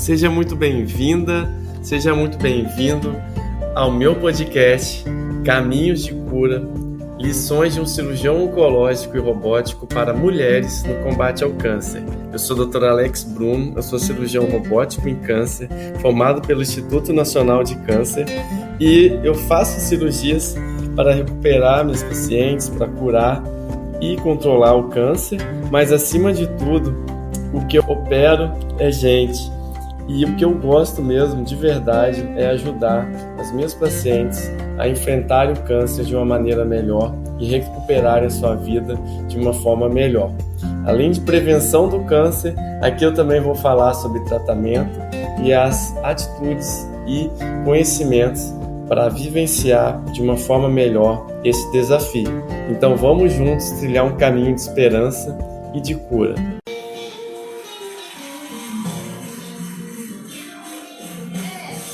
Seja muito bem-vinda, seja muito bem-vindo ao meu podcast Caminhos de Cura, lições de um cirurgião oncológico e robótico para mulheres no combate ao câncer. Eu sou o Dr. Alex Bruno, eu sou cirurgião robótico em câncer, formado pelo Instituto Nacional de Câncer, e eu faço cirurgias para recuperar meus pacientes, para curar e controlar o câncer, mas acima de tudo, o que eu opero é gente. E o que eu gosto mesmo, de verdade, é ajudar as minhas pacientes a enfrentarem o câncer de uma maneira melhor e recuperarem a sua vida de uma forma melhor. Além de prevenção do câncer, aqui eu também vou falar sobre tratamento e as atitudes e conhecimentos para vivenciar de uma forma melhor esse desafio. Então vamos juntos trilhar um caminho de esperança e de cura.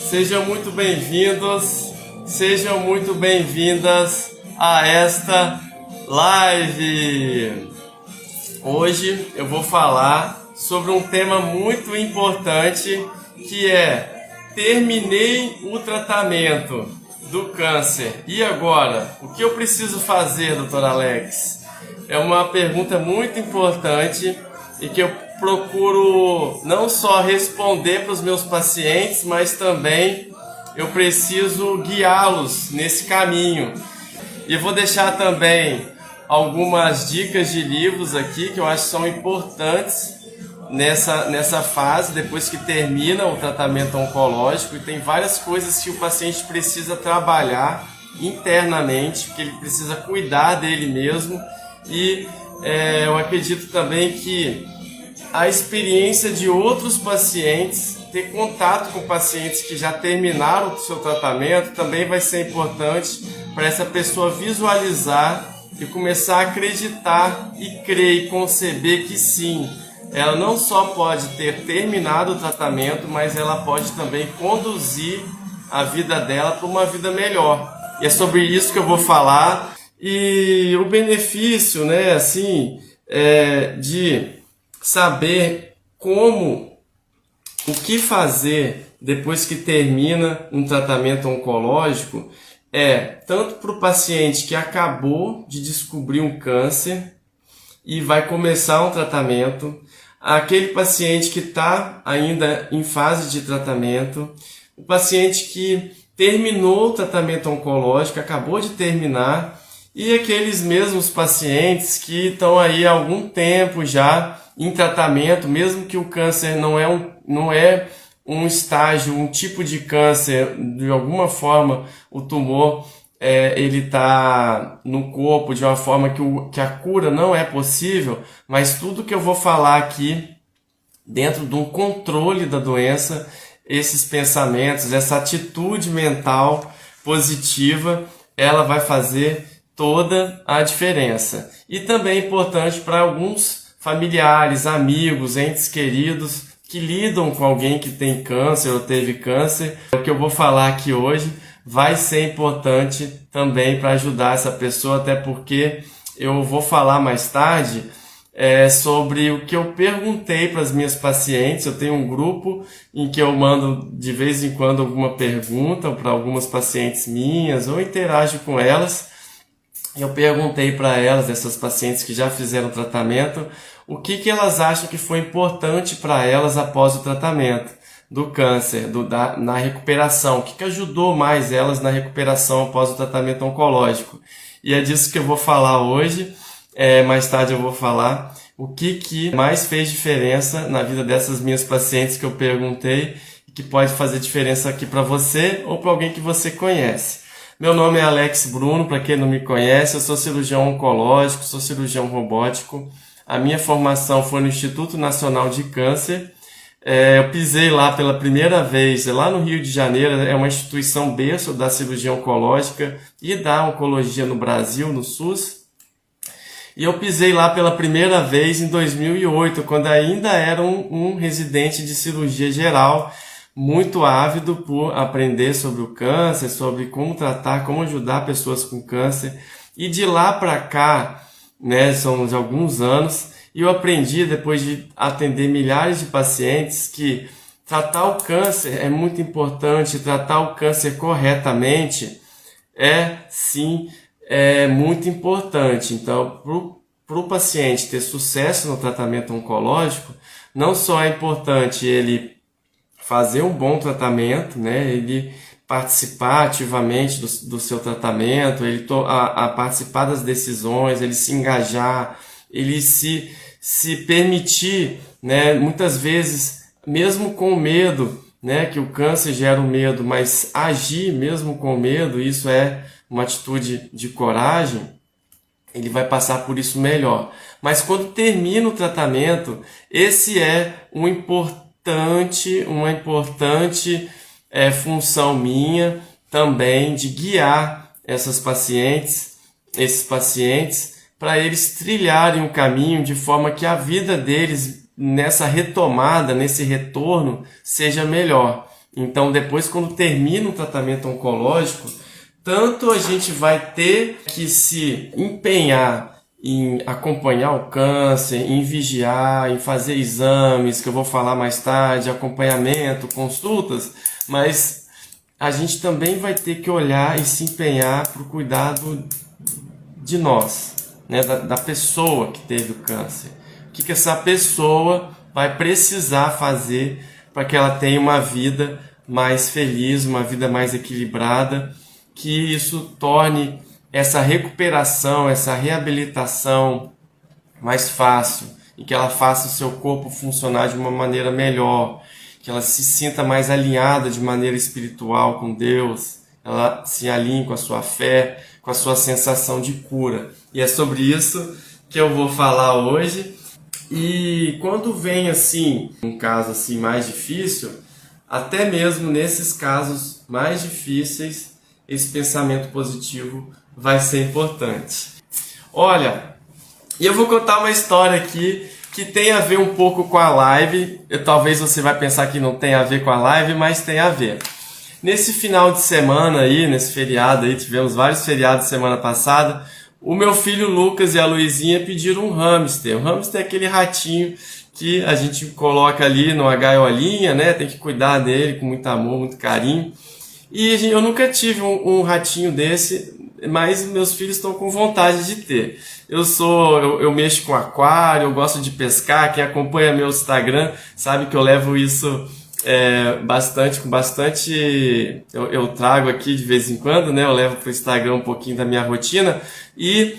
Sejam muito bem-vindos, sejam muito bem-vindas a esta live. Hoje eu vou falar sobre um tema muito importante, que é: terminei o tratamento do câncer. E agora? O que eu preciso fazer, Dr. Alex? É uma pergunta muito importante e que eu procuro não só responder para os meus pacientes, mas também eu preciso guiá-los nesse caminho. E vou deixar também algumas dicas de livros aqui que eu acho que são importantes nessa fase, depois que termina o tratamento oncológico, e tem várias coisas que o paciente precisa trabalhar internamente, porque ele precisa cuidar dele mesmo. E eu acredito também que a experiência de outros pacientes, ter contato com pacientes que já terminaram o seu tratamento, também vai ser importante para essa pessoa visualizar e começar a acreditar e crer e conceber que sim, ela não só pode ter terminado o tratamento, mas ela pode também conduzir a vida dela para uma vida melhor. E é sobre isso que eu vou falar. E o benefício, de saber o que fazer depois que termina um tratamento oncológico tanto para o paciente que acabou de descobrir um câncer e vai começar um tratamento, aquele paciente que está ainda em fase de tratamento, o paciente que terminou o tratamento oncológico, acabou de terminar, e aqueles mesmos pacientes que estão aí há algum tempo já em tratamento, mesmo que o câncer não é um estágio, um tipo de câncer, de alguma forma o tumor ele está no corpo de uma forma que a cura não é possível, mas tudo que eu vou falar aqui, dentro de um controle da doença, esses pensamentos, essa atitude mental positiva, ela vai fazer toda a diferença. E também é importante para alguns familiares, amigos, entes queridos que lidam com alguém que tem câncer ou teve câncer. O que eu vou falar aqui hoje vai ser importante também para ajudar essa pessoa, até porque eu vou falar mais tarde sobre o que eu perguntei para as minhas pacientes. Eu tenho um grupo em que eu mando de vez em quando alguma pergunta para algumas pacientes minhas ou interajo com elas. Eu perguntei para elas, essas pacientes que já fizeram tratamento, o que elas acham que foi importante para elas após o tratamento do câncer, na recuperação, o que ajudou mais elas na recuperação após o tratamento oncológico. E é disso que eu vou falar hoje. Mais tarde eu vou falar o que mais fez diferença na vida dessas minhas pacientes que eu perguntei e que pode fazer diferença aqui para você ou para alguém que você conhece. Meu nome é Alex Bruno, para quem não me conhece, eu sou cirurgião oncológico, sou cirurgião robótico. A minha formação foi no Instituto Nacional de Câncer. Eu pisei lá pela primeira vez, lá no Rio de Janeiro, é uma instituição berço da cirurgia oncológica e da oncologia no Brasil, no SUS. E eu pisei lá pela primeira vez em 2008, quando ainda era um residente de cirurgia geral, muito ávido por aprender sobre o câncer, sobre como tratar, como ajudar pessoas com câncer. E de lá para cá, são de alguns anos, e eu aprendi, depois de atender milhares de pacientes, que tratar o câncer é muito importante, tratar o câncer corretamente sim, muito importante. Então, para o paciente ter sucesso no tratamento oncológico, não só é importante ele fazer um bom tratamento, né, ele participar ativamente do seu tratamento, ele participar das decisões, ele se engajar, ele se permitir, né, muitas vezes, mesmo com medo, né, que o câncer gera o medo, mas agir mesmo com medo, isso é uma atitude de coragem, ele vai passar por isso melhor. Mas quando termina o tratamento, esse é uma importante função minha também de guiar esses pacientes, para eles trilharem o caminho de forma que a vida deles nessa retomada, nesse retorno, seja melhor. Então, depois, quando termina o tratamento oncológico, tanto a gente vai ter que se empenhar em acompanhar o câncer, em vigiar, em fazer exames, que eu vou falar mais tarde, acompanhamento, consultas, mas a gente também vai ter que olhar e se empenhar para o cuidado de nós, né, da pessoa que teve o câncer. O que essa pessoa vai precisar fazer para que ela tenha uma vida mais feliz, uma vida mais equilibrada, que isso torne essa recuperação, essa reabilitação mais fácil e que ela faça o seu corpo funcionar de uma maneira melhor, que ela se sinta mais alinhada de maneira espiritual com Deus, ela se alinhe com a sua fé, com a sua sensação de cura. E é sobre isso que eu vou falar hoje. E quando vem assim, um caso assim mais difícil, até mesmo nesses casos mais difíceis, esse pensamento positivo vai ser importante. Olha, e eu vou contar uma história aqui que tem a ver um pouco com a live. Talvez você vai pensar que não tem a ver com a live, mas tem a ver. Nesse final de semana aí, nesse feriado aí, tivemos vários feriados semana passada, o meu filho Lucas e a Luizinha pediram um hamster. O hamster é aquele ratinho que a gente coloca ali numa gaiolinha, né? Tem que cuidar dele com muito amor, muito carinho. E eu nunca tive um ratinho desse, mas meus filhos estão com vontade de ter. Eu mexo com aquário, eu gosto de pescar. Quem acompanha meu Instagram sabe que eu levo isso eu trago aqui de vez em quando, né? Eu levo para o Instagram um pouquinho da minha rotina e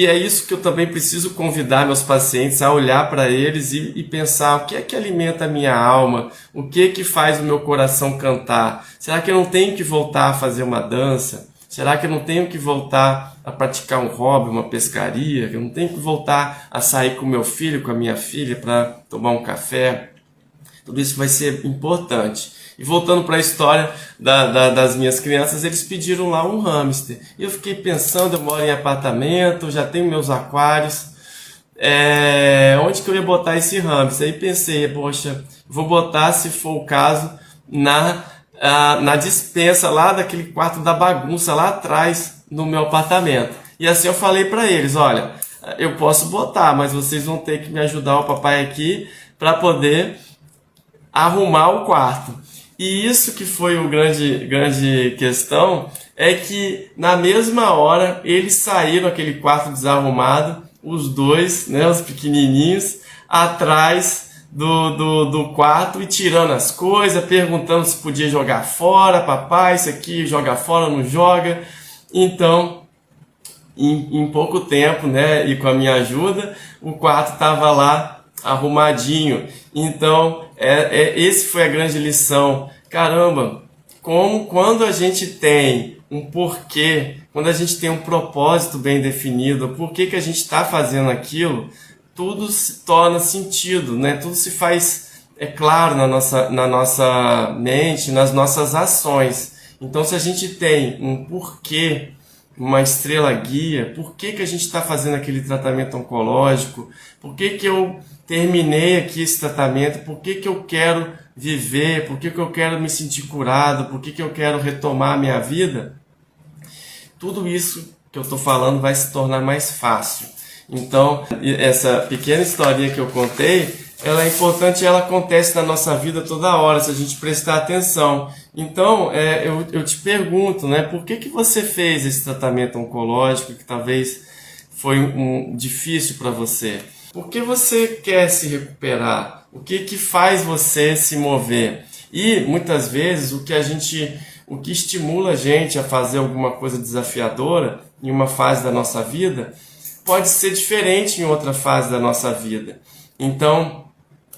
é isso que eu também preciso convidar meus pacientes a olhar para eles e pensar o que é que alimenta a minha alma, o que é que faz o meu coração cantar. Será que eu não tenho que voltar a fazer uma dança? Será que eu não tenho que voltar a praticar um hobby, uma pescaria? Eu não tenho que voltar a sair com meu filho, com a minha filha para tomar um café? Tudo isso vai ser importante. E voltando para a história das minhas crianças, eles pediram lá um hamster. E eu fiquei pensando, eu moro em apartamento, já tenho meus aquários, onde que eu ia botar esse hamster? Aí pensei, poxa, vou botar, se for o caso, na despensa lá daquele quarto da bagunça lá atrás no meu apartamento. E assim eu falei para eles, olha, eu posso botar, mas vocês vão ter que me ajudar, o papai aqui, para poder arrumar o quarto. E isso que foi o grande questão, é que na mesma hora eles saíram aquele quarto desarrumado, os dois, né, os pequenininhos, atrás do quarto e tirando as coisas, perguntando se podia jogar fora, papai, isso aqui joga fora, não joga. Então, em pouco tempo, né, e com a minha ajuda, o quarto estava lá arrumadinho. Então, esse foi a grande lição. Caramba, quando a gente tem um porquê, quando a gente tem um propósito bem definido, por que a gente está fazendo aquilo, tudo se torna sentido, né? Tudo se faz claro na nossa mente, nas nossas ações. Então, se a gente tem um porquê, uma estrela guia, por que a gente está fazendo aquele tratamento oncológico, por que eu terminei aqui esse tratamento, por que eu quero viver, por que eu quero me sentir curado, por que eu quero retomar a minha vida, tudo isso que eu estou falando vai se tornar mais fácil. Então, essa pequena historinha que eu contei ela é importante e ela acontece na nossa vida toda hora, se a gente prestar atenção. Então, eu te pergunto, né, por que você fez esse tratamento oncológico que talvez foi difícil para você? Por que você quer se recuperar? O que faz você se mover? E, muitas vezes, o que estimula a gente a fazer alguma coisa desafiadora em uma fase da nossa vida pode ser diferente em outra fase da nossa vida. Então,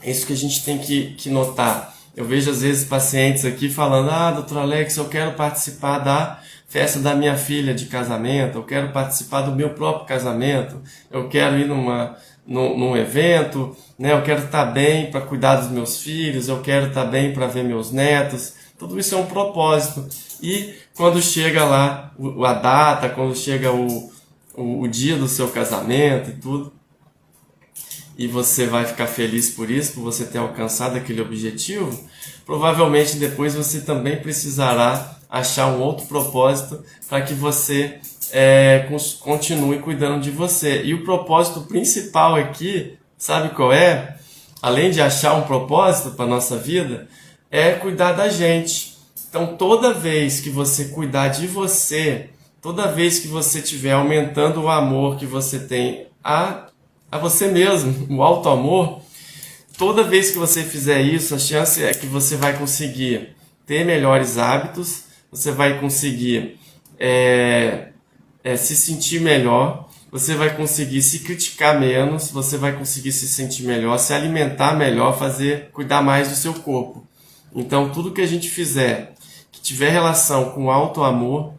é isso que a gente tem que notar. Eu vejo às vezes pacientes aqui falando: doutor Alex, eu quero participar da festa da minha filha de casamento, eu quero participar do meu próprio casamento, eu quero ir num evento, né? Eu quero estar bem para cuidar dos meus filhos, eu quero estar bem para ver meus netos. Tudo isso é um propósito. E quando chega lá a data, quando chega o dia do seu casamento e tudo, e você vai ficar feliz por isso, por você ter alcançado aquele objetivo, provavelmente depois você também precisará achar um outro propósito para que você continue cuidando de você. E o propósito principal aqui, sabe qual é? Além de achar um propósito para a nossa vida, é cuidar da gente. Então, toda vez que você cuidar de você, toda vez que você estiver aumentando o amor que você tem a você mesmo, o auto-amor, toda vez que você fizer isso, a chance é que você vai conseguir ter melhores hábitos, você vai conseguir se sentir melhor, você vai conseguir se criticar menos, você vai conseguir se sentir melhor, se alimentar melhor, cuidar mais do seu corpo. Então, tudo que a gente fizer que tiver relação com o auto-amor,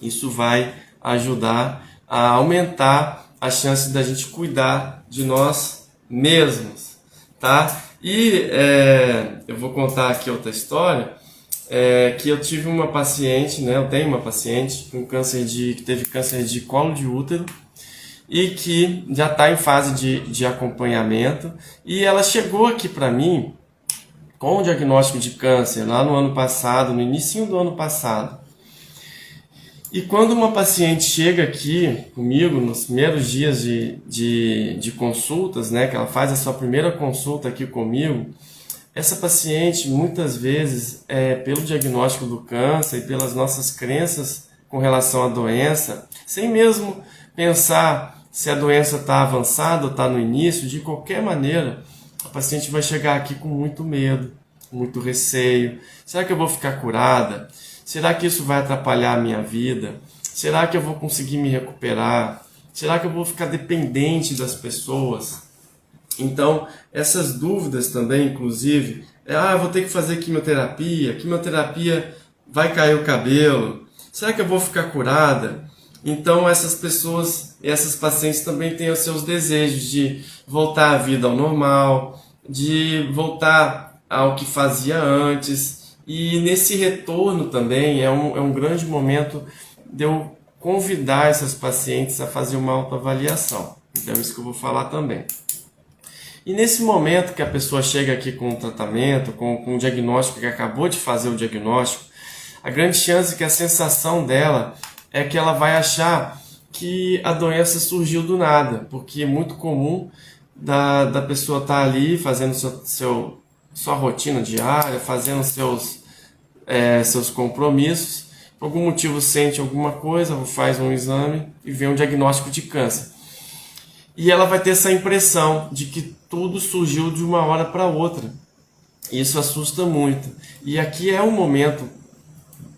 isso vai ajudar a aumentar a chance da gente cuidar de nós mesmos, tá? E eu vou contar aqui outra história, que eu tive uma paciente, né? Eu tenho uma paciente com que teve câncer de colo de útero e que já está em fase de acompanhamento, e ela chegou aqui para mim com o diagnóstico de câncer lá no ano passado, no início do ano passado. E quando uma paciente chega aqui comigo, nos primeiros dias de consultas, né, que ela faz a sua primeira consulta aqui comigo, essa paciente, muitas vezes, pelo diagnóstico do câncer e pelas nossas crenças com relação à doença, sem mesmo pensar se a doença está avançada ou está no início, de qualquer maneira, a paciente vai chegar aqui com muito medo, muito receio. Será que eu vou ficar curada? Será que isso vai atrapalhar a minha vida? Será que eu vou conseguir me recuperar? Será que eu vou ficar dependente das pessoas? Então, essas dúvidas também, inclusive, eu vou ter que fazer quimioterapia vai cair o cabelo, será que eu vou ficar curada? Então, essas pessoas, essas pacientes também têm os seus desejos de voltar à vida ao normal, de voltar ao que fazia antes. E nesse retorno também é um grande momento de eu convidar essas pacientes a fazer uma autoavaliação. Então é isso que eu vou falar também. E nesse momento que a pessoa chega aqui com um tratamento, com um diagnóstico, que acabou de fazer o diagnóstico, a grande chance é que a sensação dela é que ela vai achar que a doença surgiu do nada, porque é muito comum da pessoa estar ali fazendo sua rotina diária, fazendo seus compromissos, por algum motivo sente alguma coisa, faz um exame e vê um diagnóstico de câncer. E ela vai ter essa impressão de que tudo surgiu de uma hora para outra. Isso assusta muito. E aqui é um momento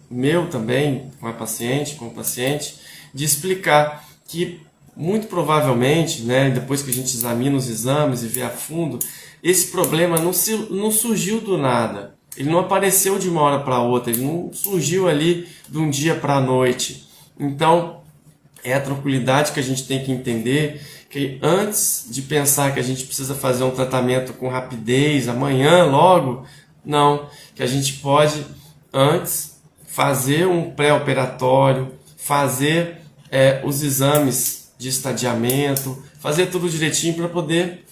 meu também, com o paciente, de explicar que muito provavelmente, né, depois que a gente examina os exames e vê a fundo, esse problema não surgiu do nada. Ele não apareceu de uma hora para outra, ele não surgiu ali de um dia para a noite. Então, é a tranquilidade que a gente tem que entender, que antes de pensar que a gente precisa fazer um tratamento com rapidez, amanhã, logo, não. Que a gente pode, antes, fazer um pré-operatório, fazer os exames de estadiamento, fazer tudo direitinho para poder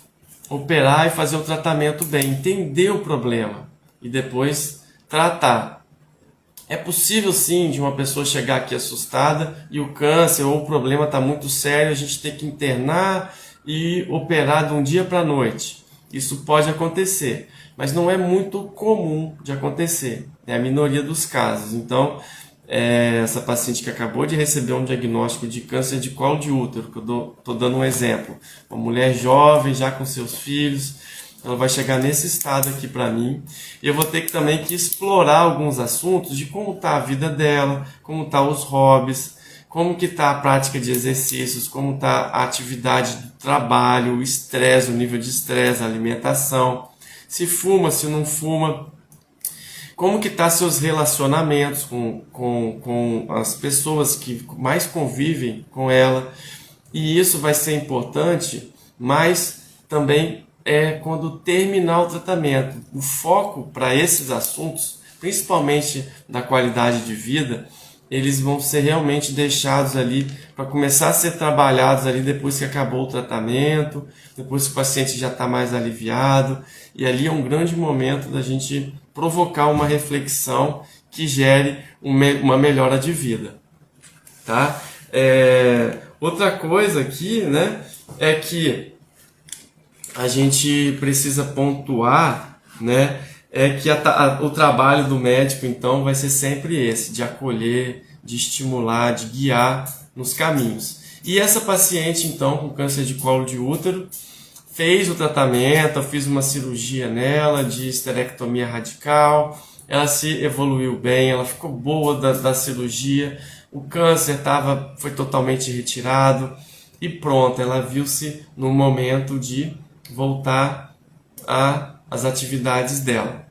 operar e fazer o tratamento bem, entender o problema e depois tratar. É possível sim de uma pessoa chegar aqui assustada e o câncer ou o problema está muito sério, a gente tem que internar e operar de um dia para a noite. Isso pode acontecer, mas não é muito comum de acontecer. É a minoria dos casos. Então, essa paciente que acabou de receber um diagnóstico de câncer de colo de útero, que eu estou dando um exemplo, uma mulher jovem, já com seus filhos, ela vai chegar nesse estado aqui para mim, e eu vou ter que também explorar alguns assuntos de como está a vida dela, como está os hobbies, como que está a prática de exercícios, como está a atividade do trabalho, o estresse, o nível de estresse, a alimentação, se fuma, se não fuma, como que tá seus relacionamentos com as pessoas que mais convivem com ela. E isso vai ser importante, mas também quando terminar o tratamento. O foco para esses assuntos, principalmente da qualidade de vida, eles vão ser realmente deixados ali para começar a ser trabalhados ali depois que acabou o tratamento, depois que o paciente já está mais aliviado. E ali é um grande momento da gente provocar uma reflexão que gere uma melhora de vida. Tá? Outra coisa aqui, né, é que a gente precisa pontuar, né, que o trabalho do médico, então, vai ser sempre esse, de acolher, de estimular, de guiar nos caminhos. E essa paciente, então, com câncer de colo de útero, fez o tratamento, eu fiz uma cirurgia nela de esterectomia radical, ela se evoluiu bem, ela ficou boa da cirurgia, o câncer foi totalmente retirado e pronto, ela viu-se no momento de voltar às atividades dela.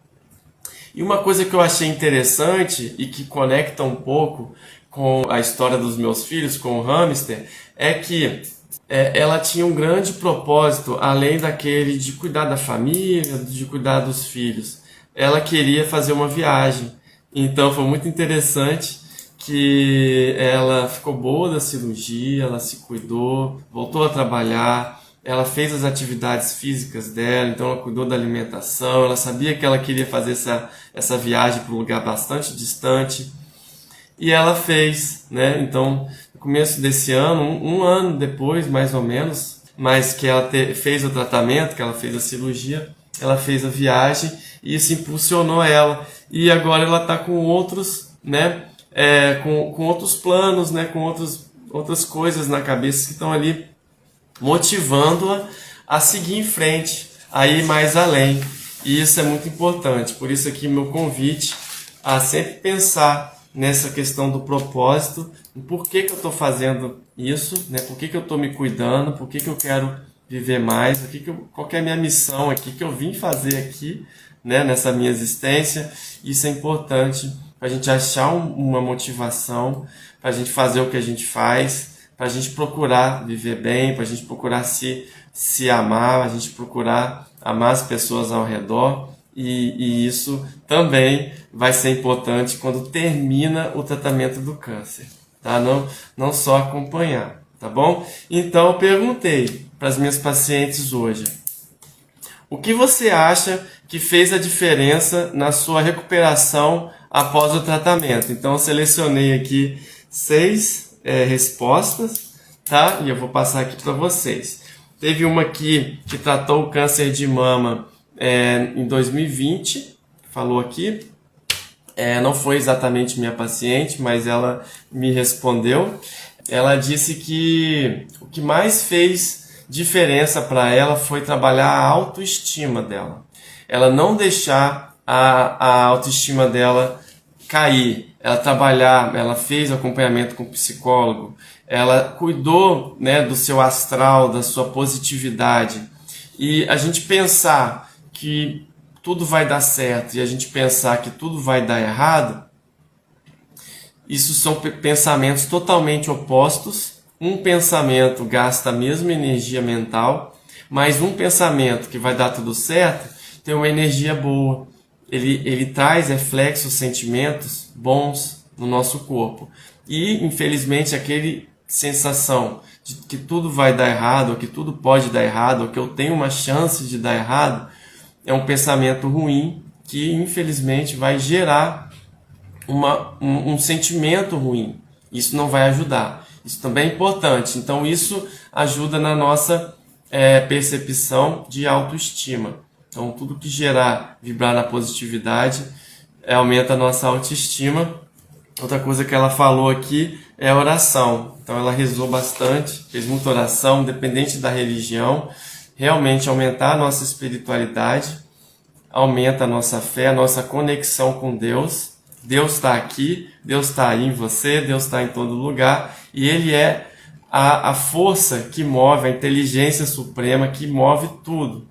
E uma coisa que eu achei interessante e que conecta um pouco com a história dos meus filhos, com o hamster, é que ela tinha um grande propósito, além daquele de cuidar da família, de cuidar dos filhos. Ela queria fazer uma viagem. Então foi muito interessante que ela ficou boa da cirurgia, ela se cuidou, voltou a trabalhar, ela fez as atividades físicas dela, então ela cuidou da alimentação, ela sabia que ela queria fazer essa viagem para um lugar bastante distante. E ela fez, né? Então, no começo desse ano, um ano depois, mais ou menos, mas que ela fez o tratamento, que ela fez a cirurgia, ela fez a viagem e isso impulsionou ela. E agora ela está com outros, né? Com outros planos, né? Com outras coisas na cabeça que estão ali motivando-a a seguir em frente, a ir mais além. E isso é muito importante. Por isso aqui meu convite a sempre pensar nessa questão do propósito, por que eu estou fazendo isso, né? Por que eu estou me cuidando, por que eu quero viver mais, qual que é a minha missão aqui, que eu vim fazer aqui, né? Nessa minha existência. Isso é importante para a gente achar uma motivação, para a gente fazer o que a gente faz, para a gente procurar viver bem, para a gente procurar se amar, a gente procurar amar as pessoas ao redor. E isso também vai ser importante quando termina o tratamento do câncer, tá? Não só acompanhar, tá bom? Então eu perguntei para as minhas pacientes hoje: o que você acha que fez a diferença na sua recuperação após o tratamento? Então eu selecionei aqui 6 respostas, tá? E eu vou passar aqui para vocês. Teve uma aqui que tratou o câncer de mama em 2020, falou aqui. Não foi exatamente minha paciente, mas ela me respondeu. Ela disse que o que mais fez diferença para ela foi trabalhar a autoestima dela. Ela não deixar a autoestima dela cair. Ela fez acompanhamento com psicólogo, ela cuidou, né, do seu astral, da sua positividade. E a gente pensar que tudo vai dar certo e a gente pensar que tudo vai dar errado, isso são pensamentos totalmente opostos. Um pensamento gasta a mesma energia mental, mas um pensamento que vai dar tudo certo tem uma energia boa. Ele traz reflexos, sentimentos bons no nosso corpo. E, infelizmente, aquele sensação de que tudo vai dar errado, ou que tudo pode dar errado, ou que eu tenho uma chance de dar errado, é um pensamento ruim que, infelizmente, vai gerar um sentimento ruim. Isso não vai ajudar. Isso também é importante. Então, isso ajuda na nossa percepção de autoestima. Então, tudo que vibrar na positividade, aumenta a nossa autoestima. Outra coisa que ela falou aqui é a oração. Então, ela rezou bastante, fez muita oração, independente da religião. Realmente aumentar a nossa espiritualidade, aumenta a nossa fé, a nossa conexão com Deus. Deus está aqui, Deus está aí em você, Deus está em todo lugar. E Ele é a força que move, a inteligência suprema que move tudo.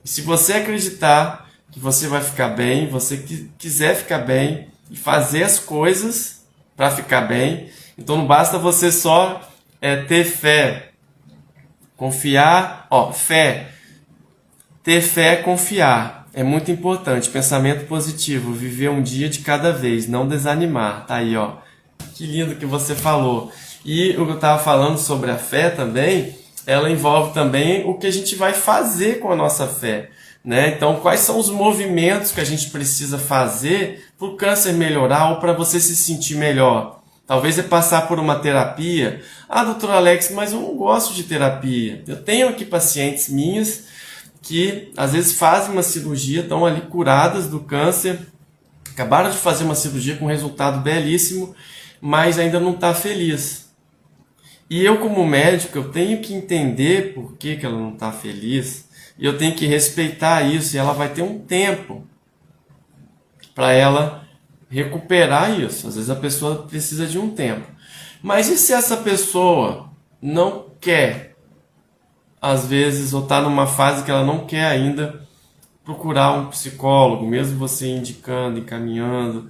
E se você acreditar que você vai ficar bem, você quiser ficar bem e fazer as coisas para ficar bem, então não basta você só ter fé, confiar, fé, ter fé, confiar, é muito importante, pensamento positivo, viver um dia de cada vez, não desanimar, tá aí, que lindo que você falou. E o que eu estava falando sobre a fé também, ela envolve também o que a gente vai fazer com a nossa fé, né? Então, quais são os movimentos que a gente precisa fazer para o câncer melhorar ou para você se sentir melhor? Talvez é passar por uma terapia. Ah, doutor Alex, mas eu não gosto de terapia. Eu tenho aqui pacientes minhas que às vezes fazem uma cirurgia, estão ali curadas do câncer, acabaram de fazer uma cirurgia com um resultado belíssimo, mas ainda não está feliz. E eu, como médico, eu tenho que entender por que ela não está feliz, e eu tenho que respeitar isso, e ela vai ter um tempo para ela recuperar isso. Às vezes a pessoa precisa de um tempo. Mas e se essa pessoa não quer, às vezes, ou está numa fase que ela não quer ainda procurar um psicólogo, mesmo você indicando, encaminhando?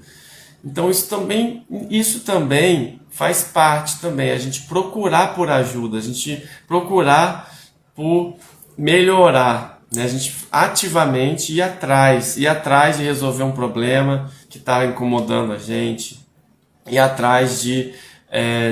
Então isso também faz parte também, a gente procurar por ajuda, a gente procurar por melhorar, né? A gente ativamente ir atrás de resolver um problema que está incomodando a gente, ir atrás de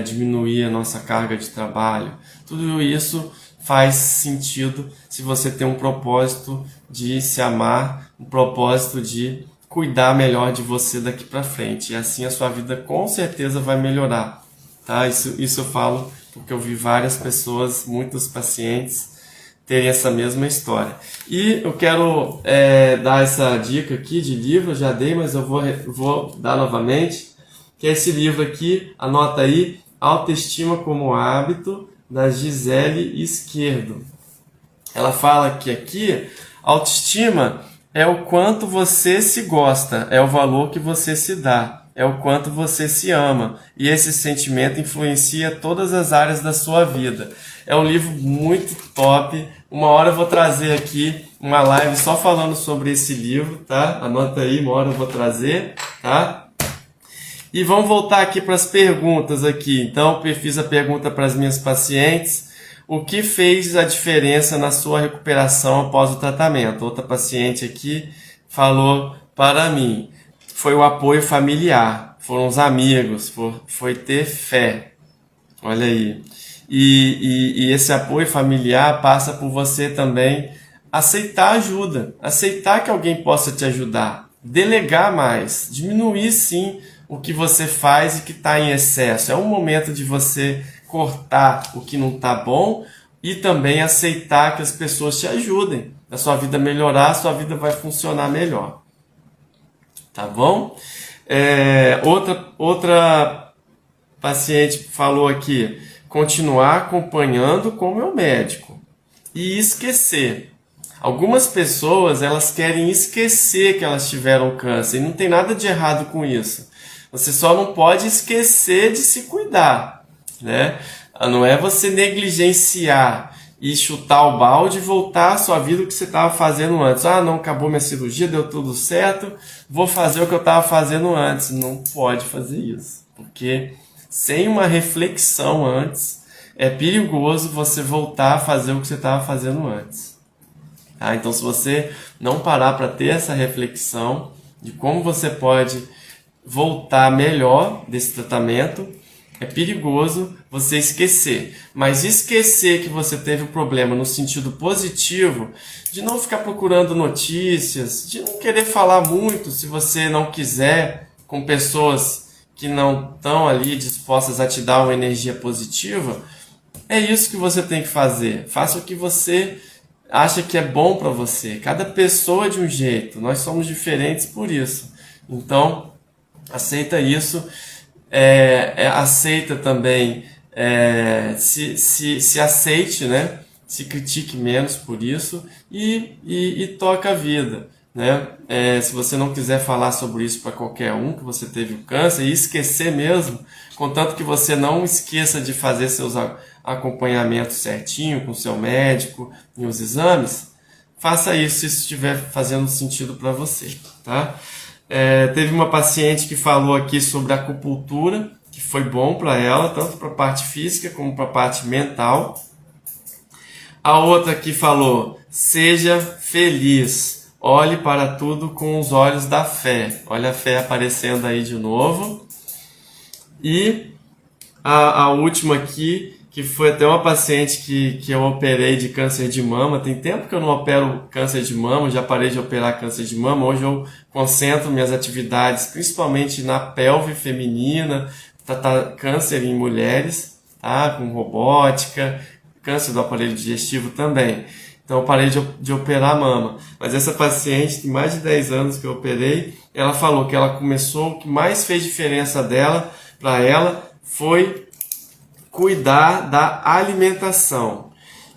diminuir a nossa carga de trabalho. Tudo isso faz sentido se você tem um propósito de se amar, um propósito de cuidar melhor de você daqui para frente. E assim a sua vida com certeza vai melhorar. Tá? Isso eu falo porque eu vi várias pessoas, muitos pacientes, terem essa mesma história. E eu quero dar essa dica aqui de livro, eu já dei, mas eu vou dar novamente, que é esse livro aqui, anota aí, Autoestima como Hábito, da Gisele Izquierdo. Ela fala que aqui, autoestima é o quanto você se gosta, é o valor que você se dá, é o quanto você se ama. E esse sentimento influencia todas as áreas da sua vida. É um livro muito top. Uma hora eu vou trazer aqui uma live só falando sobre esse livro, tá? Anota aí, uma hora eu vou trazer, tá? E vamos voltar aqui para as perguntas aqui. Então, eu fiz a pergunta para as minhas pacientes. O que fez a diferença na sua recuperação após o tratamento? Outra paciente aqui falou para mim. Foi o apoio familiar, foram os amigos, foi ter fé. Olha aí. E esse apoio familiar passa por você também aceitar ajuda, aceitar que alguém possa te ajudar, delegar mais, diminuir sim o que você faz e que está em excesso. É um momento de você cortar o que não está bom e também aceitar que as pessoas te ajudem. A sua vida melhorar, a sua vida vai funcionar melhor. Tá bom? Outra paciente falou aqui, continuar acompanhando com o meu médico e esquecer. Algumas pessoas, elas querem esquecer que elas tiveram câncer e não tem nada de errado com isso. Você só não pode esquecer de se cuidar, né? Não é você negligenciar e chutar o balde e voltar à sua vida o que você estava fazendo antes. Ah, não, acabou minha cirurgia, deu tudo certo, vou fazer o que eu estava fazendo antes. Não pode fazer isso, porque sem uma reflexão antes, é perigoso você voltar a fazer o que você estava fazendo antes. Tá? Então, se você não parar para ter essa reflexão de como você pode voltar melhor desse tratamento, é perigoso você esquecer. Mas esquecer que você teve um problema no sentido positivo, de não ficar procurando notícias, de não querer falar muito se você não quiser com pessoas que não estão ali dispostas a te dar uma energia positiva, é isso que você tem que fazer. Faça o que você acha que é bom para você. Cada pessoa é de um jeito. Nós somos diferentes por isso. Então, aceita isso. Aceita também. Se aceite, né? Se critique menos por isso e toca a vida, né? Se você não quiser falar sobre isso para qualquer um, que você teve o câncer, e esquecer mesmo, contanto que você não esqueça de fazer seus acompanhamentos certinho com o seu médico e os exames, faça isso se estiver fazendo sentido para você, tá? Teve uma paciente que falou aqui sobre a acupuntura, que foi bom para ela, tanto para a parte física como para a parte mental. A outra que falou, seja feliz, olhe para tudo com os olhos da fé. Olha a fé aparecendo aí de novo. E a última aqui, que foi até uma paciente que eu operei de câncer de mama. Tem tempo que eu não opero câncer de mama, já parei de operar câncer de mama. Hoje eu concentro minhas atividades principalmente na pelve feminina, tratar câncer em mulheres, tá? Com robótica, câncer do aparelho digestivo também. Então eu parei de operar a mama. Mas essa paciente, tem mais de 10 anos que eu operei, ela falou que ela começou, o que mais fez diferença para ela foi cuidar da alimentação.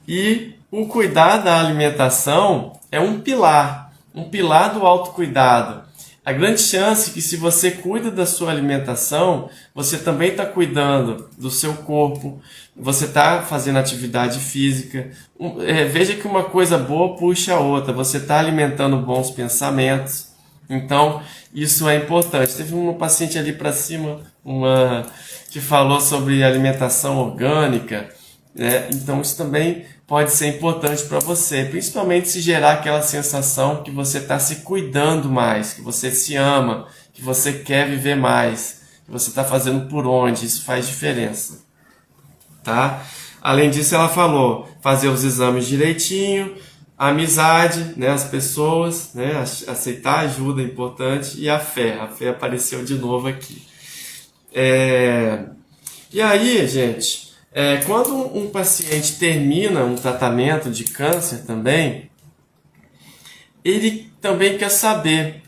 E o cuidar da alimentação é um pilar do autocuidado. A grande chance é que se você cuida da sua alimentação, você também está cuidando do seu corpo, você está fazendo atividade física. Veja que uma coisa boa puxa a outra, você está alimentando bons pensamentos. Então, isso é importante. Teve uma paciente ali para cima, que falou sobre alimentação orgânica, né? Então, isso também pode ser importante para você, principalmente se gerar aquela sensação que você está se cuidando mais, que você se ama, que você quer viver mais, que você está fazendo por onde, isso faz diferença, tá? Além disso, ela falou fazer os exames direitinho, a amizade, né, as pessoas, né, aceitar ajuda é importante, e a fé apareceu de novo aqui. E aí, gente, quando um paciente termina um tratamento de câncer também, ele também quer saber,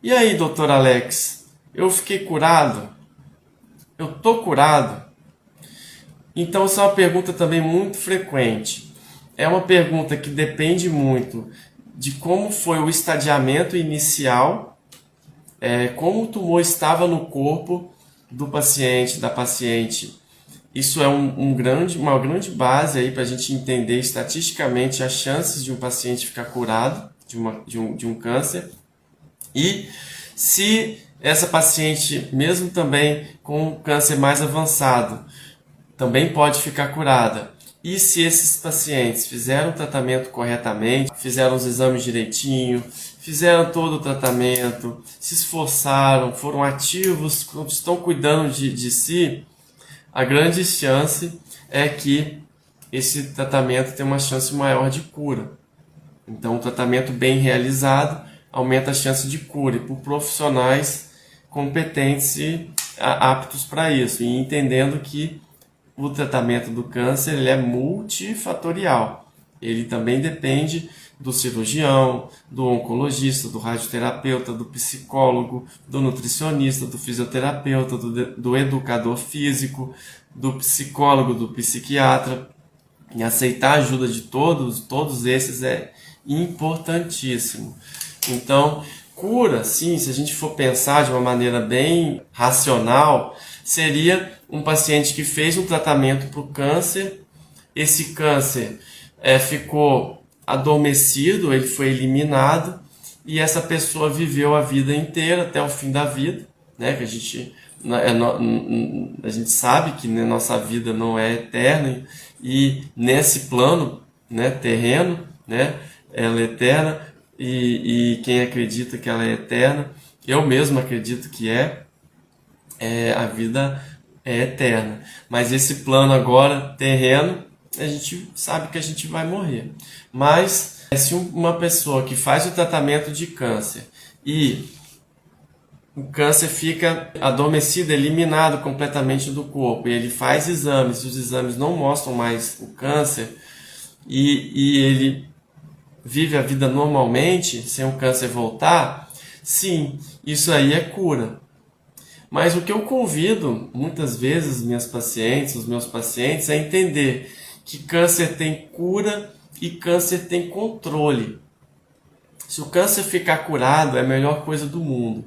e aí, doutor Alex, eu fiquei curado? Eu tô curado? Então, essa é uma pergunta também muito frequente. É uma pergunta que depende muito de como foi o estadiamento inicial, como o tumor estava no corpo do paciente, da paciente. Isso é uma grande base aí para a gente entender estatisticamente as chances de um paciente ficar curado de um câncer. E se essa paciente, mesmo também com um câncer mais avançado, também pode ficar curada. E se esses pacientes fizeram o tratamento corretamente, fizeram os exames direitinho, fizeram todo o tratamento, se esforçaram, foram ativos, estão cuidando de si, a grande chance é que esse tratamento tem uma chance maior de cura. Então, o tratamento bem realizado aumenta a chance de cura, e por profissionais competentes e aptos para isso, e entendendo que o tratamento do câncer ele é multifatorial. Ele também depende do cirurgião, do oncologista, do radioterapeuta, do psicólogo, do nutricionista, do fisioterapeuta, do educador físico, do psicólogo, do psiquiatra. E aceitar a ajuda de todos esses é importantíssimo. Então, cura, sim, se a gente for pensar de uma maneira bem racional, seria um paciente que fez um tratamento para o câncer, esse câncer ficou adormecido, ele foi eliminado, e essa pessoa viveu a vida inteira até o fim da vida, né? Que a gente sabe que nossa vida não é eterna, e nesse plano, né, terreno, né, ela é eterna, e quem acredita que ela é eterna, eu mesmo acredito que a vida é eterna. Mas esse plano agora, terreno, a gente sabe que a gente vai morrer. Mas se uma pessoa que faz o tratamento de câncer e o câncer fica adormecido, eliminado completamente do corpo. E ele faz exames, e os exames não mostram mais o câncer, e ele vive a vida normalmente, sem o câncer voltar, sim, isso aí é cura. Mas o que eu convido, muitas vezes, minhas pacientes, os meus pacientes, é entender que câncer tem cura e câncer tem controle. Se o câncer ficar curado, é a melhor coisa do mundo.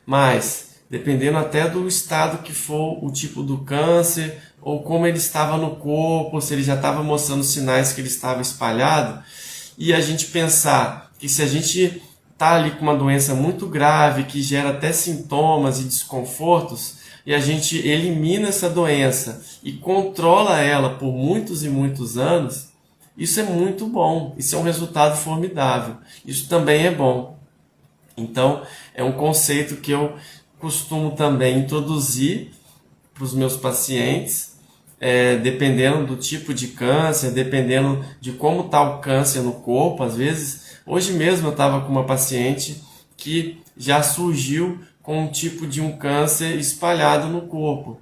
Mas, dependendo até do estado que for o tipo do câncer, ou como ele estava no corpo, se ele já estava mostrando sinais que ele estava espalhado, e a gente pensar que se a gente está ali com uma doença muito grave, que gera até sintomas e desconfortos, e a gente elimina essa doença e controla ela por muitos e muitos anos, isso é muito bom, isso é um resultado formidável, isso também é bom. Então, é um conceito que eu costumo também introduzir para os meus pacientes, dependendo do tipo de câncer, dependendo de como está o câncer no corpo. Às vezes, hoje mesmo eu estava com uma paciente que já surgiu com um tipo de um câncer espalhado no corpo,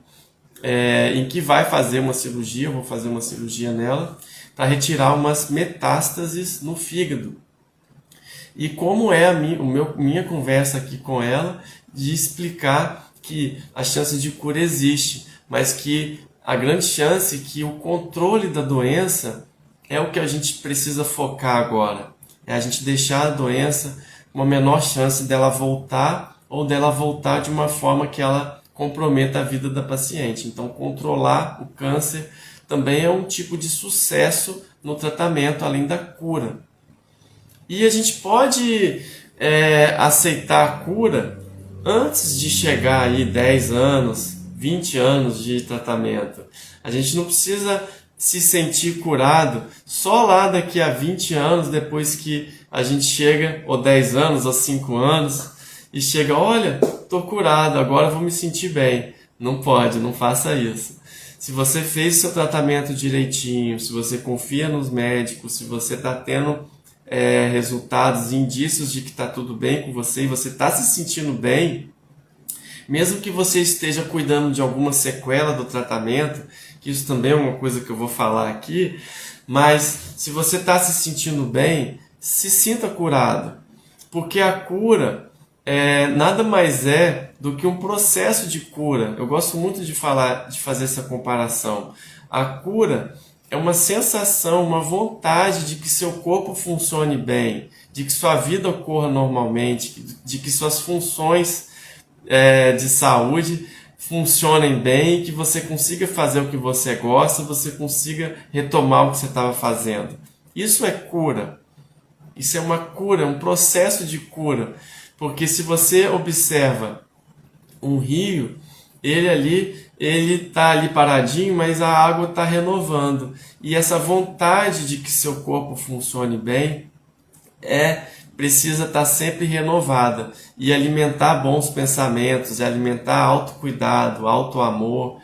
em que vai fazer uma cirurgia, eu vou fazer uma cirurgia nela, para retirar umas metástases no fígado. E como é minha conversa aqui com ela, de explicar que a chance de cura existe, mas que a grande chance que o controle da doença é o que a gente precisa focar agora. É a gente deixar a doença com uma menor chance dela voltar, ou dela voltar de uma forma que ela comprometa a vida da paciente. Então, controlar o câncer também é um tipo de sucesso no tratamento, além da cura. E a gente pode aceitar a cura antes de chegar aí 10 anos, 20 anos de tratamento. A gente não precisa se sentir curado só lá daqui a 20 anos, depois que a gente chega, ou 10 anos, ou 5 anos, e chega, olha, estou curado, agora vou me sentir bem. Não pode, não faça isso. Se você fez o seu tratamento direitinho, se você confia nos médicos, se você está tendo resultados, indícios de que está tudo bem com você e você está se sentindo bem, mesmo que você esteja cuidando de alguma sequela do tratamento, que isso também é uma coisa que eu vou falar aqui, mas se você está se sentindo bem, se sinta curado, porque a cura nada mais é do que um processo de cura. Eu gosto muito de fazer essa comparação. A cura é uma sensação, uma vontade de que seu corpo funcione bem, de que sua vida ocorra normalmente, de que suas funções de saúde funcionem bem, que você consiga fazer o que você gosta, você consiga retomar o que você estava fazendo. Isso é cura. Isso é uma cura, um processo de cura. Porque se você observa um rio, ele está ali paradinho, mas a água está renovando. E essa vontade de que seu corpo funcione bem precisa estar sempre renovada. E alimentar bons pensamentos, e alimentar autocuidado, autoamor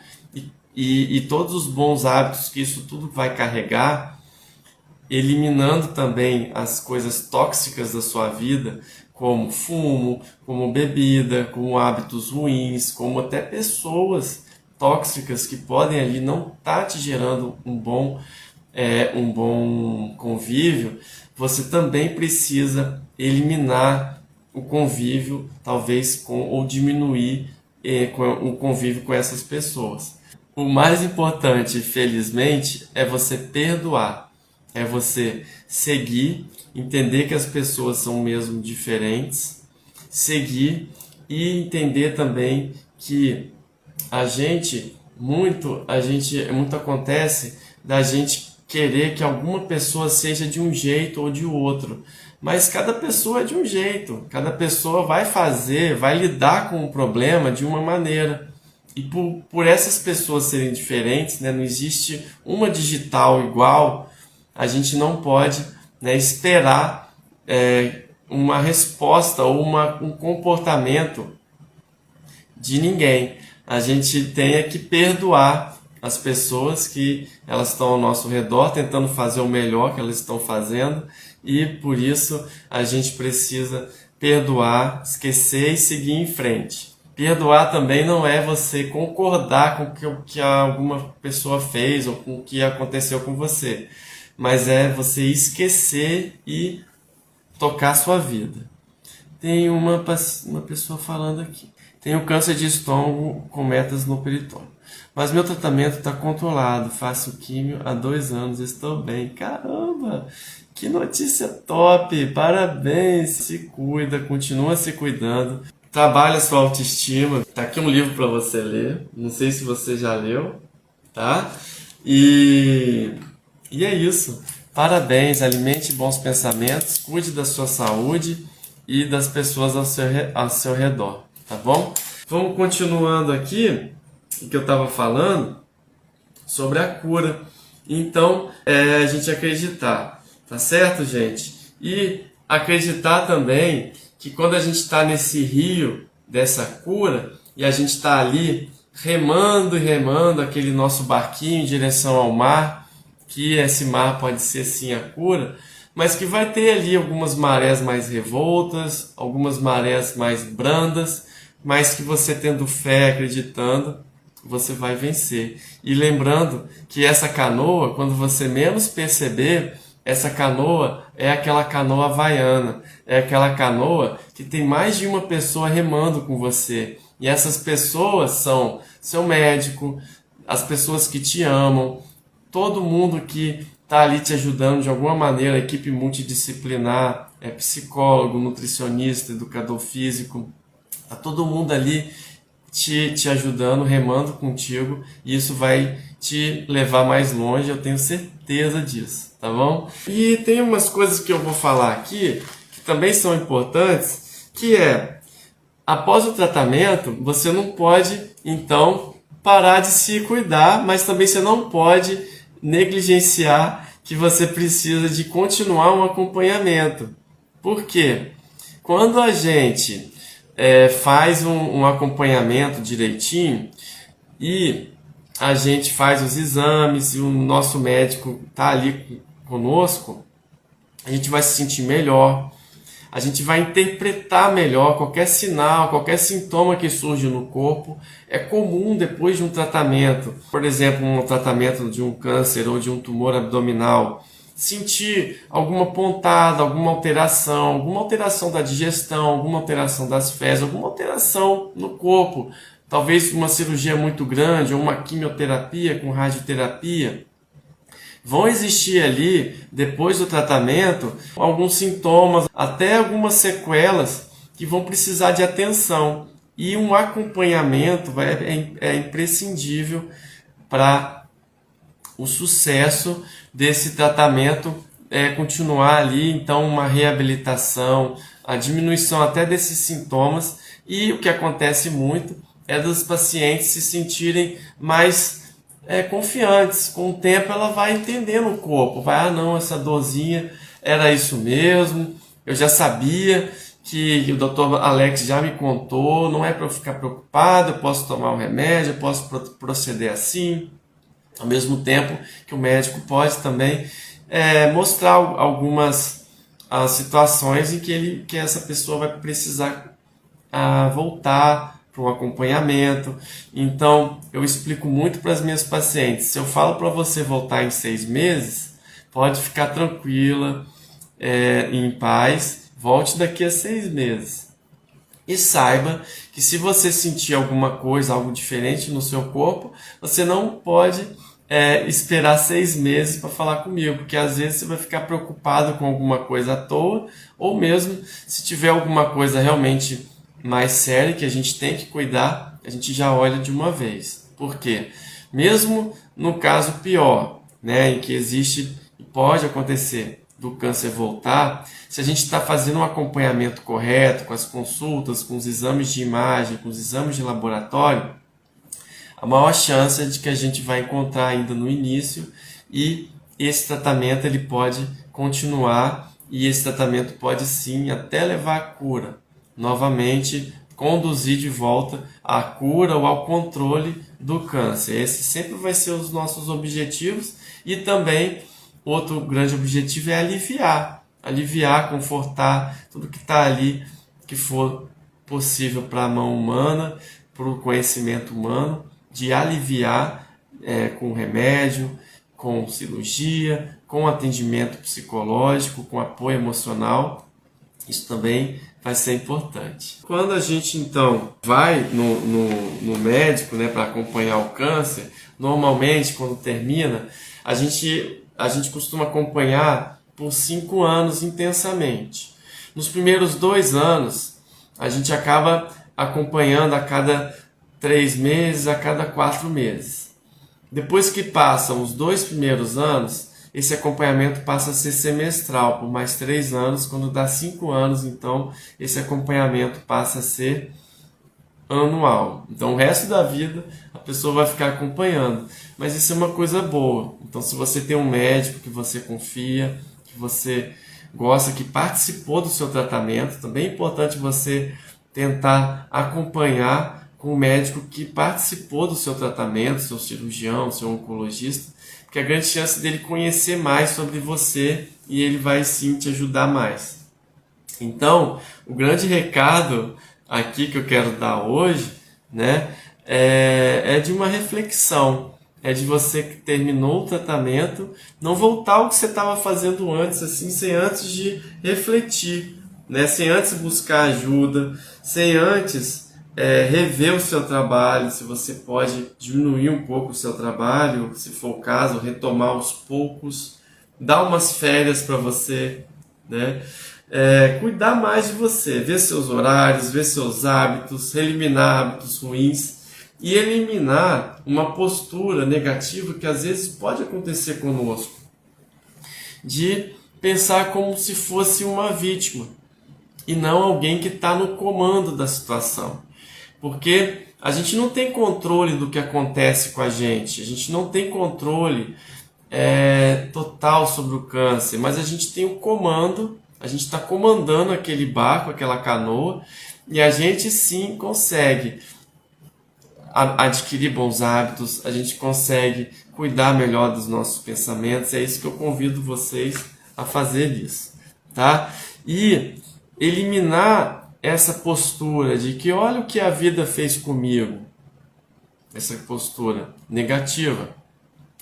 e todos os bons hábitos que isso tudo vai carregar, eliminando também as coisas tóxicas da sua vida, como fumo, como bebida, como hábitos ruins, como até pessoas tóxicas que podem ali não estar te gerando um bom convívio. Você também precisa eliminar o convívio, talvez ou diminuir o convívio com essas pessoas. O mais importante, felizmente, é você perdoar, é você seguir, entender que as pessoas são mesmo diferentes, seguir e entender também que muito acontece da gente querer que alguma pessoa seja de um jeito ou de outro, mas cada pessoa é de um jeito, cada pessoa vai lidar com o problema de uma maneira. E por essas pessoas serem diferentes, não existe uma digital igual, a gente não pode esperar uma resposta ou um comportamento de ninguém. A gente tem que perdoar as pessoas que elas estão ao nosso redor, tentando fazer o melhor que elas estão fazendo, e por isso a gente precisa perdoar, esquecer e seguir em frente. Perdoar também não é você concordar com o que alguma pessoa fez ou com o que aconteceu com você, mas é você esquecer e tocar a sua vida. Tem uma pessoa falando aqui. Tenho câncer de estômago com metas no peritônio, mas meu tratamento está controlado. Faço químio há 2 anos, estou bem. Caramba, que notícia top! Parabéns! Se cuida, continua se cuidando. Trabalha a sua autoestima. Tá aqui um livro para você ler. Não sei se você já leu, tá? E é isso. Parabéns, alimente bons pensamentos, cuide da sua saúde e das pessoas ao seu redor, tá bom? Vamos continuando aqui, o que eu estava falando sobre a cura. Então, a gente acreditar, tá certo, gente? E acreditar também que quando a gente está nesse rio dessa cura e a gente está ali remando e remando aquele nosso barquinho em direção ao mar, que esse mar pode ser sim a cura, mas que vai ter ali algumas marés mais revoltas, algumas marés mais brandas, mas que você tendo fé, acreditando, você vai vencer. E lembrando que essa canoa, quando você menos perceber, essa canoa é aquela canoa havaiana, é aquela canoa que tem mais de uma pessoa remando com você. E essas pessoas são seu médico, as pessoas que te amam, todo mundo que está ali te ajudando de alguma maneira, a equipe multidisciplinar, psicólogo, nutricionista, educador físico, está todo mundo ali te ajudando, remando contigo, e isso vai te levar mais longe, eu tenho certeza disso, tá bom? E tem umas coisas que eu vou falar aqui, que também são importantes, que após o tratamento, você não pode, então, parar de se cuidar, mas também você não pode negligenciar que você precisa de continuar um acompanhamento. Por quê? Quando a gente faz um acompanhamento direitinho e a gente faz os exames e o nosso médico está ali conosco, a gente vai se sentir melhor, a gente vai interpretar melhor qualquer sinal, qualquer sintoma que surge no corpo. É comum depois de um tratamento, por exemplo, um tratamento de um câncer ou de um tumor abdominal, sentir alguma pontada, alguma alteração da digestão, alguma alteração das fezes, alguma alteração no corpo, talvez uma cirurgia muito grande ou uma quimioterapia com radioterapia. Vão existir ali, depois do tratamento, alguns sintomas, até algumas sequelas que vão precisar de atenção. E um acompanhamento é imprescindível para o sucesso desse tratamento, continuar ali, então uma reabilitação, a diminuição até desses sintomas. E o que acontece muito é dos pacientes se sentirem mais confiantes. Com o tempo ela vai entendendo o corpo, não, essa dorzinha era isso mesmo, eu já sabia que o Dr. Alex já me contou, não é para eu ficar preocupado, eu posso tomar um remédio, eu posso proceder assim. Ao mesmo tempo que o médico pode também mostrar algumas situações em que essa pessoa vai precisar voltar para um acompanhamento. Então, eu explico muito para as minhas pacientes. Se eu falo para você voltar em 6 meses, pode ficar tranquila, em paz, volte daqui a 6 meses. E saiba que se você sentir alguma coisa, algo diferente no seu corpo, você não pode esperar 6 meses para falar comigo, porque às vezes você vai ficar preocupado com alguma coisa à toa, ou mesmo se tiver alguma coisa realmente mais séria que a gente tem que cuidar, a gente já olha de uma vez. Por quê? Mesmo no caso pior, em que existe e pode acontecer do câncer voltar, se a gente está fazendo um acompanhamento correto, com as consultas, com os exames de imagem, com os exames de laboratório, a maior chance é de que a gente vai encontrar ainda no início, e esse tratamento ele pode continuar, e esse tratamento pode sim até levar à cura. Novamente, conduzir de volta à cura ou ao controle do câncer. Esse sempre vai ser os nossos objetivos, e também outro grande objetivo é aliviar, confortar tudo que está ali que for possível para a mão humana, para o conhecimento humano, de aliviar com remédio, com cirurgia, com atendimento psicológico, com apoio emocional. Isso também vai ser importante. Quando a gente então vai no médico, né, para acompanhar o câncer, normalmente quando termina, a gente costuma acompanhar por 5 anos intensamente. Nos primeiros 2 anos, a gente acaba acompanhando a cada 3 meses, a cada 4 meses. Depois que passam os 2 primeiros anos, esse acompanhamento passa a ser semestral por mais 3 anos. Quando dá 5 anos, então, esse acompanhamento passa a ser anual. Então, o resto da vida, a pessoa vai ficar acompanhando. Mas isso é uma coisa boa. Então, se você tem um médico que você confia, que você gosta, que participou do seu tratamento, também é importante você tentar acompanhar com um médico que participou do seu tratamento, seu cirurgião, seu oncologista, porque a grande chance dele conhecer mais sobre você e ele vai sim te ajudar mais. Então, o grande recado aqui que eu quero dar hoje, né, é de uma reflexão, é de você que terminou o tratamento, não voltar ao que você estava fazendo antes, assim, sem antes de refletir, né, sem antes buscar ajuda, sem antes rever o seu trabalho, se você pode diminuir um pouco o seu trabalho, se for o caso, retomar aos poucos, dar umas férias para você, né? Cuidar mais de você, ver seus horários, ver seus hábitos, eliminar hábitos ruins e eliminar uma postura negativa que às vezes pode acontecer conosco, de pensar como se fosse uma vítima e não alguém que está no comando da situação. Porque a gente não tem controle do que acontece com a gente não tem controle total sobre o câncer, mas a gente tem o comando, a gente está comandando aquele barco, aquela canoa, e a gente sim consegue adquirir bons hábitos, a gente consegue cuidar melhor dos nossos pensamentos, é isso que eu convido vocês a fazer isso, tá? E eliminar essa postura de que olha o que a vida fez comigo, essa postura negativa,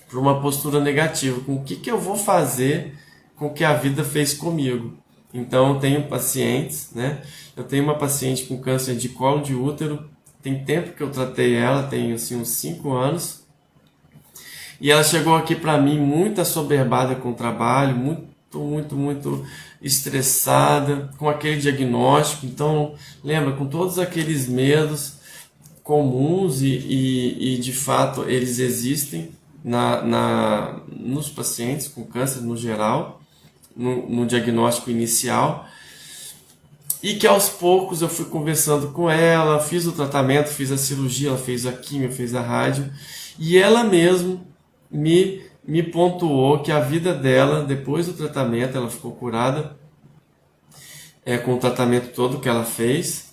para uma postura negativa, com o que eu vou fazer com o que a vida fez comigo. Então eu tenho pacientes, né? Eu tenho uma paciente com câncer de colo de útero, tem tempo que eu tratei ela, tem assim, uns 5 anos, e ela chegou aqui para mim muito assoberbada com o trabalho, muito estressada com aquele diagnóstico. Então, lembra, com todos aqueles medos comuns e de fato eles existem nos pacientes com câncer no geral, no diagnóstico inicial, e que aos poucos eu fui conversando com ela, fiz o tratamento, fiz a cirurgia, ela fez a quimio, fez a rádio, e ela mesmo me pontuou que a vida dela, depois do tratamento, ela ficou curada com o tratamento todo que ela fez,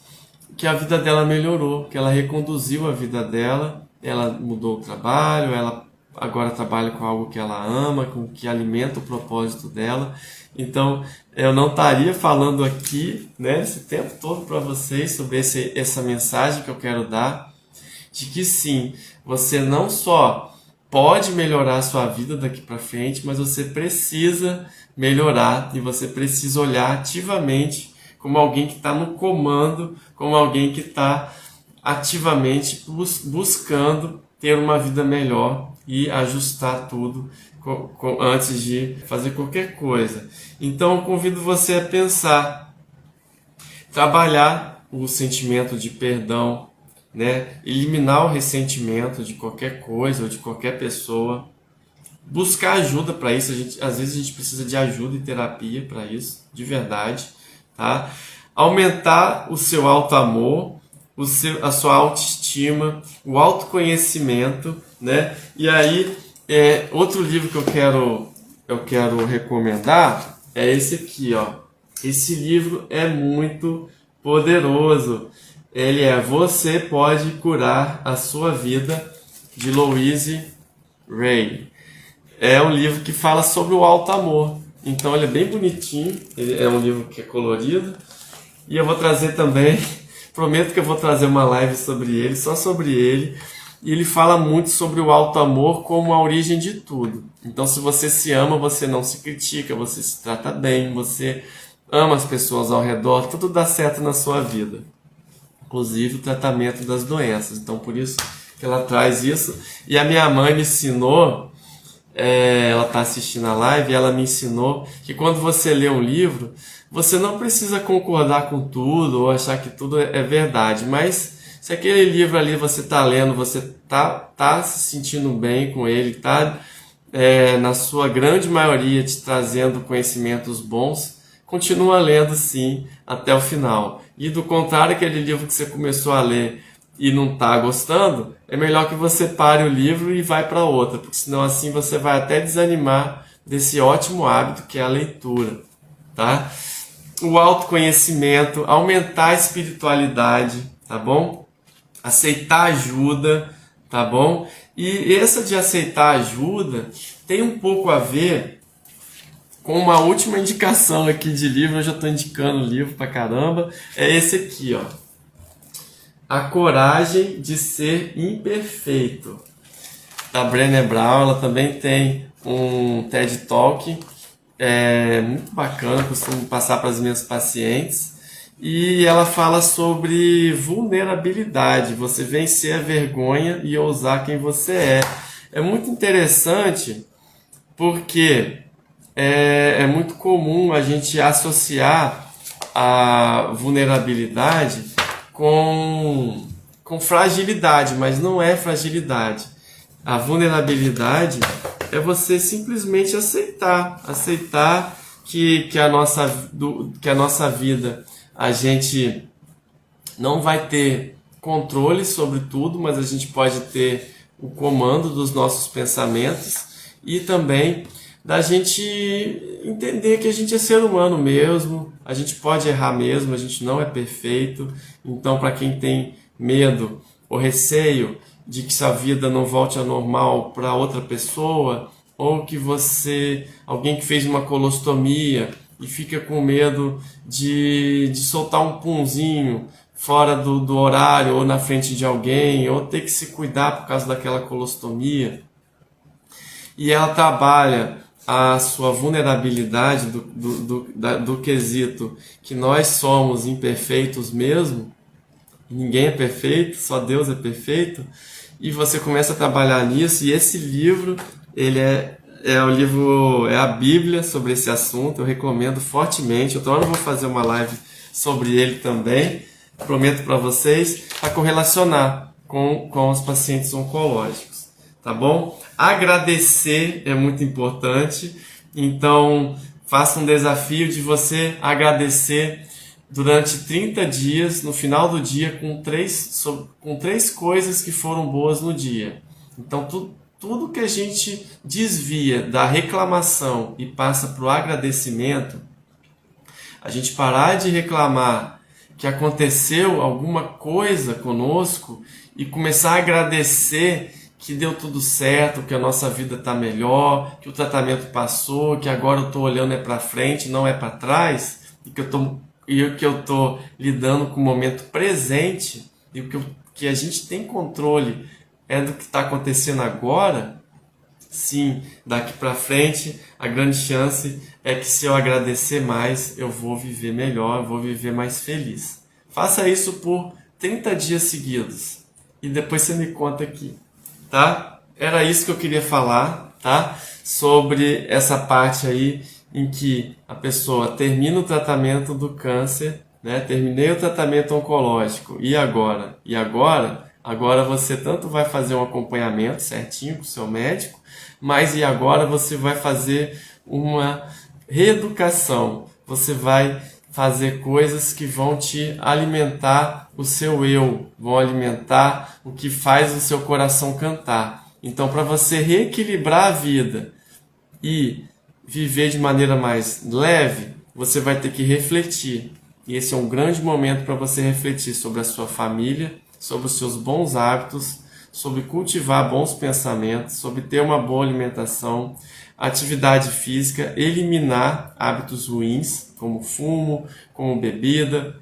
que a vida dela melhorou, que ela reconduziu a vida dela, ela mudou o trabalho, ela agora trabalha com algo que ela ama, com que alimenta o propósito dela. Então, eu não estaria falando aqui, né, esse tempo todo para vocês sobre essa mensagem que eu quero dar, de que sim, você não só pode melhorar a sua vida daqui para frente, mas você precisa melhorar e você precisa olhar ativamente como alguém que está no comando, como alguém que está ativamente buscando ter uma vida melhor e ajustar tudo antes de fazer qualquer coisa. Então eu convido você a pensar, trabalhar o sentimento de perdão, né? Eliminar o ressentimento de qualquer coisa ou de qualquer pessoa, buscar ajuda para isso. Às vezes a gente precisa de ajuda e terapia para isso, de verdade, tá? Aumentar o seu auto-amor, a sua autoestima, o autoconhecimento, né? E aí, outro livro que eu quero recomendar é esse aqui, ó. Esse livro é muito poderoso. Ele é Você Pode Curar a Sua Vida, de Louise Hay. É um livro que fala sobre o alto amor. Então ele é bem bonitinho, ele é um livro que é colorido E eu vou trazer também, prometo que eu vou trazer uma live sobre ele, só sobre ele. E ele fala muito sobre o auto-amor como a origem de tudo. Então, se você se ama, você não se critica, você se trata bem, você ama as pessoas ao redor, tudo dá certo na sua vida. Inclusive o tratamento das doenças. Então, por isso que ela traz isso. E a minha mãe me ensinou, ela está assistindo a live, e ela me ensinou que quando você lê um livro, você não precisa concordar com tudo ou achar que tudo é verdade, mas se aquele livro ali você está lendo, você tá se sentindo bem com ele, está na sua grande maioria te trazendo conhecimentos bons, continua lendo sim até o final. E do contrário, aquele livro que você começou a ler e não está gostando, é melhor que você pare o livro e vai para outra, porque senão assim você vai até desanimar desse ótimo hábito que é a leitura, tá? O autoconhecimento, aumentar a espiritualidade, tá bom? Aceitar ajuda, tá bom? E essa de aceitar ajuda tem um pouco a ver com uma última indicação aqui de livro. Eu já estou indicando livro pra caramba. É esse aqui, ó. A Coragem de Ser Imperfeito, da Brené Brown. Ela também tem um TED Talk muito bacana, costumo passar para as minhas pacientes. E ela fala sobre vulnerabilidade, você vencer a vergonha e ousar quem você é. É muito interessante porque é muito comum a gente associar a vulnerabilidade com fragilidade, mas não é fragilidade. A vulnerabilidade é você simplesmente aceitar que a nossa vida a gente não vai ter controle sobre tudo, mas a gente pode ter o comando dos nossos pensamentos e também da gente entender que a gente é ser humano mesmo, a gente pode errar mesmo, a gente não é perfeito. Então, para quem tem medo ou receio de que sua vida não volte ao normal para outra pessoa, ou que alguém que fez uma colostomia e fica com medo de soltar um punzinho fora do horário ou na frente de alguém, ou ter que se cuidar por causa daquela colostomia, e ela trabalha a sua vulnerabilidade do quesito que nós somos imperfeitos mesmo, ninguém é perfeito, só Deus é perfeito, e você começa a trabalhar nisso. E esse livro, ele é a Bíblia sobre esse assunto. Eu recomendo fortemente. Outra hora eu vou fazer uma live sobre ele também, prometo para vocês, para correlacionar com os pacientes oncológicos, tá bom? Agradecer é muito importante, então faça um desafio de você agradecer durante 30 dias, no final do dia, com três coisas que foram boas no dia. Então, tudo que a gente desvia da reclamação e passa para o agradecimento, a gente parar de reclamar que aconteceu alguma coisa conosco e começar a agradecer que deu tudo certo, que a nossa vida está melhor, que o tratamento passou, que agora eu estou olhando para frente, não é para trás, e que eu estou lidando com o momento presente, e o que a gente tem controle é do que está acontecendo agora. Sim, daqui para frente a grande chance é que, se eu agradecer mais, eu vou viver melhor, eu vou viver mais feliz. Faça isso por 30 dias seguidos e depois você me conta aqui, tá? Era isso que eu queria falar, tá? Sobre essa parte aí em que a pessoa termina o tratamento do câncer, né? Terminei o tratamento oncológico, e agora? Agora você tanto vai fazer um acompanhamento certinho com o seu médico, mas e agora você vai fazer uma reeducação, você vai fazer coisas que vão te alimentar o seu eu, vão alimentar o que faz o seu coração cantar. Então, para você reequilibrar a vida e viver de maneira mais leve, você vai ter que refletir. E esse é um grande momento para você refletir sobre a sua família, sobre os seus bons hábitos, sobre cultivar bons pensamentos, sobre ter uma boa alimentação, atividade física, eliminar hábitos ruins, como fumo, como bebida,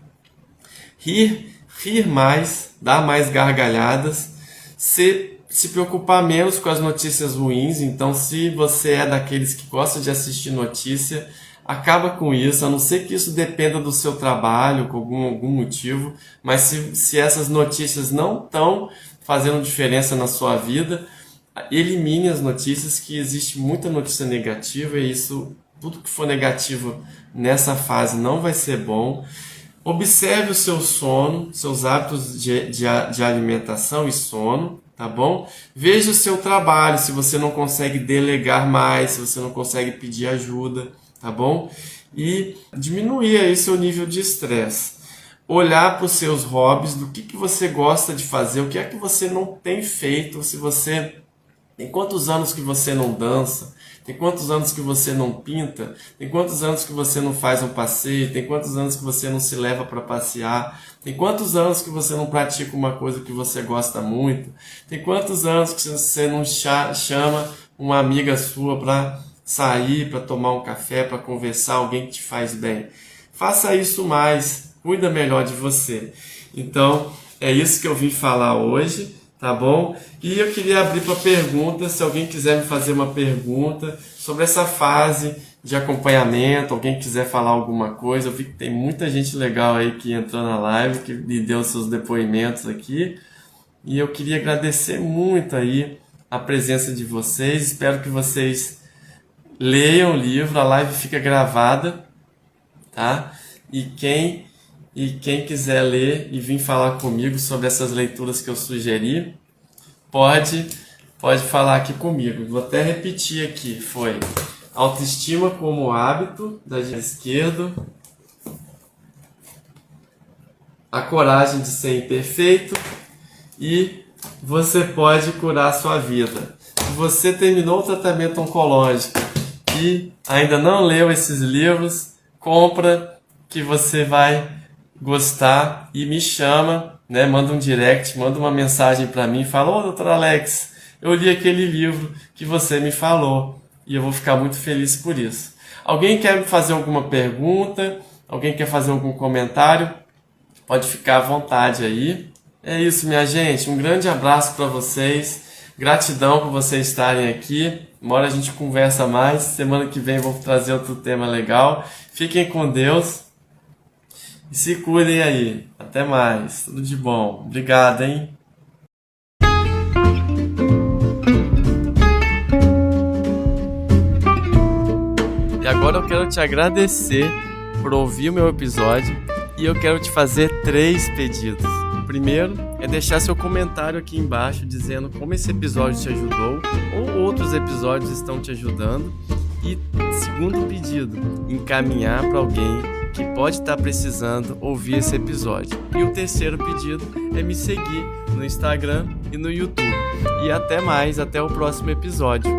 rir mais, dar mais gargalhadas, se preocupar menos com as notícias ruins. Então, se você é daqueles que gosta de assistir notícia, acaba com isso, a não ser que isso dependa do seu trabalho, com algum motivo, mas se essas notícias não estão fazendo diferença na sua vida, elimine as notícias, que existe muita notícia negativa e isso, tudo que for negativo nessa fase não vai ser bom. Observe o seu sono, seus hábitos de alimentação e sono, tá bom? Veja o seu trabalho, se você não consegue delegar mais, se você não consegue pedir ajuda, tá bom? E diminuir aí seu nível de estresse. Olhar para os seus hobbies, do que você gosta de fazer, o que é que você não tem feito, se você... Tem quantos anos que você não dança? Tem quantos anos que você não pinta? Tem quantos anos que você não faz um passeio? Tem quantos anos que você não se leva para passear? Tem quantos anos que você não pratica uma coisa que você gosta muito? Tem quantos anos que você não chama uma amiga sua para sair, para tomar um café, para conversar, alguém que te faz bem? Faça isso mais, cuida melhor de você. Então, é isso que eu vim falar hoje. Tá bom? E eu queria abrir para perguntas, se alguém quiser me fazer uma pergunta sobre essa fase de acompanhamento, alguém quiser falar alguma coisa. Eu vi que tem muita gente legal aí que entrou na live, que me deu seus depoimentos aqui. E eu queria agradecer muito aí a presença de vocês. Espero que vocês leiam o livro, a live fica gravada, tá? E quem quiser ler e vir falar comigo sobre essas leituras que eu sugeri, pode falar aqui comigo. Vou até repetir aqui. Foi Autoestima como Hábito, da esquerda. A Coragem de Ser Imperfeito. E Você Pode Curar a Sua Vida. Se você terminou o tratamento oncológico e ainda não leu esses livros, compra, que você vai gostar e me chama, né? Manda um direct, manda uma mensagem para mim, fala: ô, doutor Alex, eu li aquele livro que você me falou e eu vou ficar muito feliz por isso. Alguém quer me fazer alguma pergunta? Alguém quer fazer algum comentário? Pode ficar à vontade aí. É isso, minha gente, um grande abraço para vocês, gratidão por vocês estarem aqui. Uma hora a gente conversa mais, semana que vem vou trazer outro tema legal. Fiquem com Deus. E se cuidem aí. Até mais. Tudo de bom. Obrigado, hein? E agora eu quero te agradecer por ouvir o meu episódio e eu quero te fazer 3 pedidos. O primeiro é deixar seu comentário aqui embaixo dizendo como esse episódio te ajudou ou outros episódios estão te ajudando. E segundo pedido, encaminhar para alguém que pode estar precisando ouvir esse episódio. E o terceiro pedido é me seguir no Instagram e no YouTube. E até mais, até o próximo episódio.